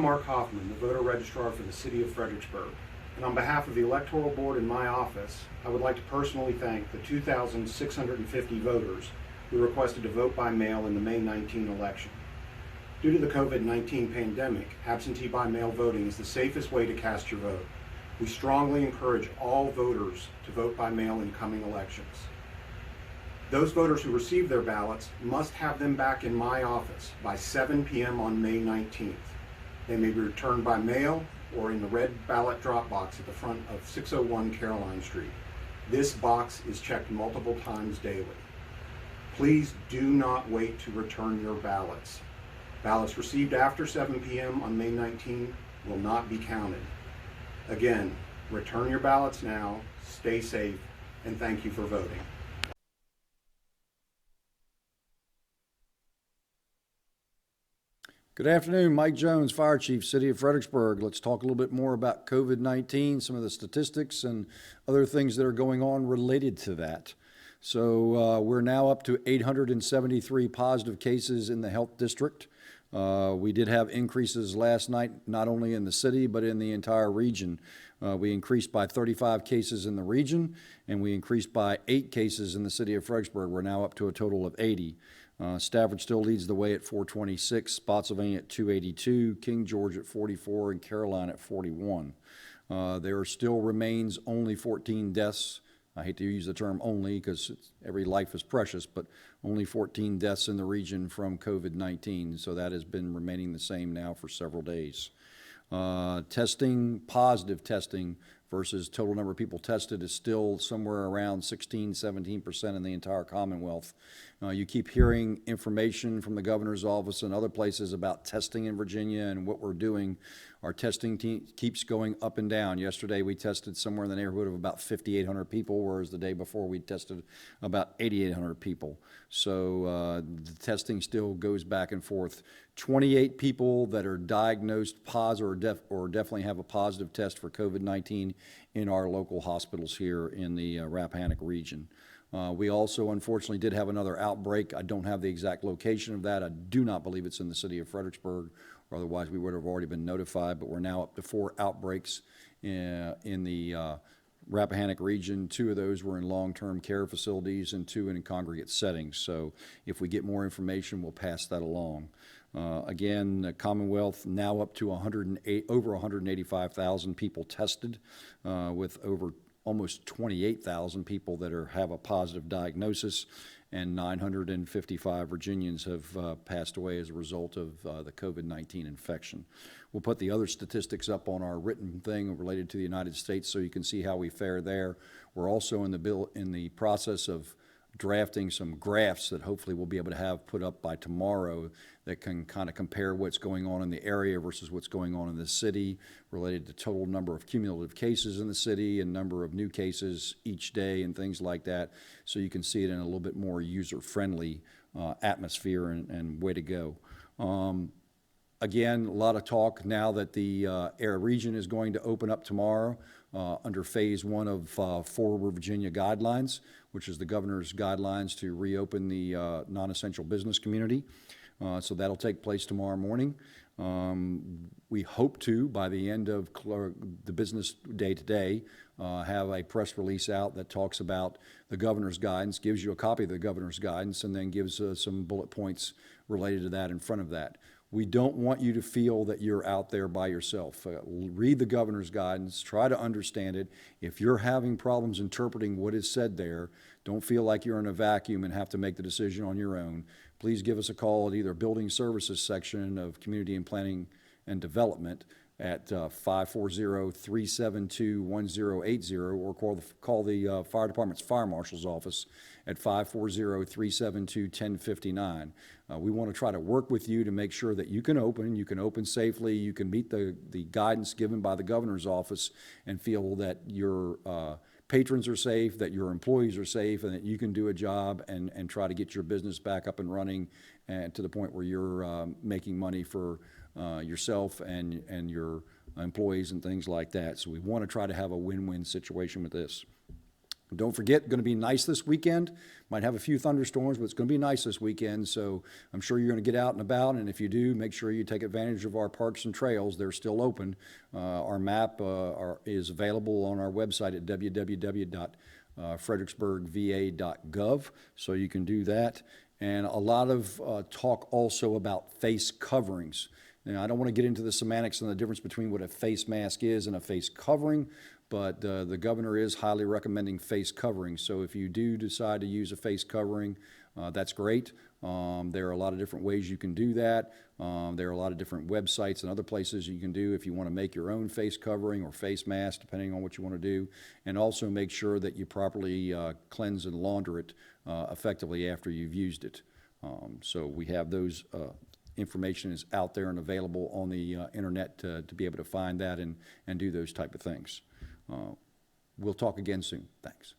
Marc Hoffman, the Voter Registrar for the City of Fredericksburg, and on behalf of the Electoral Board and my office, I would like to personally thank the 2,650 voters who requested to vote by mail in the May 19 election. Due to the COVID-19 pandemic, absentee by mail voting is the safest way to cast your vote. We strongly encourage all voters to vote by mail in coming elections. Those voters who receive their ballots must have them back in my office by 7 p.m. on May 19th. They may be returned by mail or in the red ballot drop box at the front of 601 Caroline Street. This box is checked multiple times daily. Please do not wait to return your ballots. Ballots received after 7 p.m. on May 19 will not be counted. Again, return your ballots now, stay safe, and thank you for voting. Good afternoon, Mike Jones, Fire Chief, City of Fredericksburg. Let's talk a little bit more about COVID-19, some of the statistics and other things that are going on related to that. So we're now up to 873 positive cases in the health district. We did have increases last night, not only in the city, but in the entire region. We increased by 35 cases in the region, and we increased by 8 cases in the city of Fredericksburg. We're now up to a total of 80. Stafford still leads the way at 426, Spotsylvania at 282, King George at 44, and Caroline at 41. There still remains only 14 deaths. I hate to use the term only because every life is precious, but only 14 deaths in the region from COVID-19. So that has been remaining the same now for several days. Testing, positive testing versus total number of people tested is still somewhere around 16-17% in the entire Commonwealth. You keep hearing information from the governor's office and other places about testing in Virginia and what we're doing. Our testing keeps going up and down. Yesterday we tested somewhere in the neighborhood of about 5,800 people, whereas the day before we tested about 8,800 people. So the testing still goes back and forth. 28 people that are diagnosed positive or definitely have a positive test for COVID-19 in our local hospitals here in the Rappahannock region. We also, unfortunately, did have another outbreak. I don't have the exact location of that. I do not believe it's in the city of Fredericksburg, or otherwise we would have already been notified, but we're now up to 4 outbreaks in the Rappahannock region. 2 of those were in long-term care facilities and 2 in congregate settings. So if we get more information, we'll pass that along. Again, the Commonwealth now up to over 185,000 people tested, with over almost 28,000 people that have a positive diagnosis, and 955 Virginians have passed away as a result of the COVID-19 infection. We'll put the other statistics up on our written thing related to the United States so you can see how we fare there. We're also in the process of drafting some graphs that hopefully we'll be able to have put up by tomorrow that can kind of compare what's going on in the area versus what's going on in the city related to total number of cumulative cases in the city and number of new cases each day and things like that, so you can see it in a little bit more user-friendly atmosphere and way to go. Again, a lot of talk now that the region is going to open up tomorrow under phase 1 of Forward Virginia guidelines, which is the governor's guidelines to reopen the non-essential business community. So that'll take place tomorrow morning. We hope to, by the end of the business day today, have a press release out that talks about the governor's guidance, gives you a copy of the governor's guidance, and then gives some bullet points related to that in front of that. We don't want you to feel that you're out there by yourself. Read the governor's guidance, try to understand it. If you're having problems interpreting what is said there, don't feel like you're in a vacuum and have to make the decision on your own. Please give us a call at either Building Services section of Community and Planning and Development at 540-372-1080, or call the Fire Department's Fire Marshal's office at 540-372-1059. We want to try to work with you to make sure that you can open safely, you can meet the guidance given by the governor's office, and feel that your patrons are safe, that your employees are safe, and that you can do a job and try to get your business back up and running, and to the point where you're making money for yourself and your employees and things like that. So we want to try to have a win-win situation with this. Don't forget, going to be nice this weekend. Might have a few thunderstorms, but it's going to be nice this weekend. So I'm sure you're going to get out and about. And if you do, make sure you take advantage of our parks and trails. They're still open. Our map is available on our website at www.fredericksburgva.gov. So you can do that. And a lot of talk also about face coverings. Now, I don't want to get into the semantics and the difference between what a face mask is and a face covering, but the governor is highly recommending face coverings. So if you do decide to use a face covering, that's great. There are a lot of different ways you can do that. There are a lot of different websites and other places you can do if you want to make your own face covering or face mask, depending on what you want to do. And also make sure that you properly cleanse and launder it effectively after you've used it. So we have those information is out there and available on the internet to be able to find that and do those type of things. We'll talk again soon. Thanks.